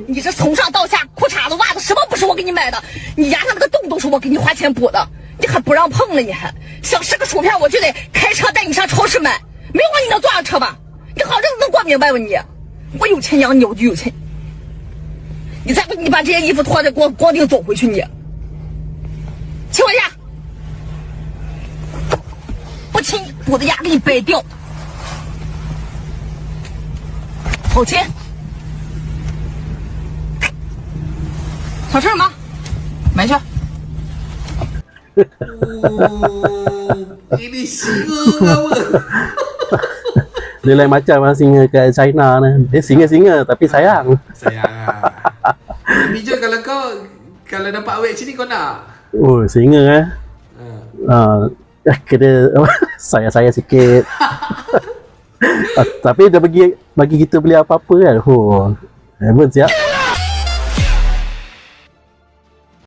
你这从上到下，裤衩子、袜子什么不是我给你买的？你牙上那个洞都是我给你花钱补的，你还不让碰了？你还想吃个薯片，我就得开车带你上超市买，没我你能坐上车吗？你好日子能过明白吗你？我有钱养你，我就有钱。你再不你把这些衣服脱的，给我光腚走回去你。亲我一下，不亲我的牙给你掰掉。好亲。小事吗？买去。Ini singa apa? Dia lain macam lah singa kat China ni. Dia singa-singa tapi sayang. Sayang lah. Tapi Jom kalau dapat awet macam ni kau nak? Oh, singa kena saya sikit. Tapi dia bagi kita beli apa-apa kan. Oh, hebat siap.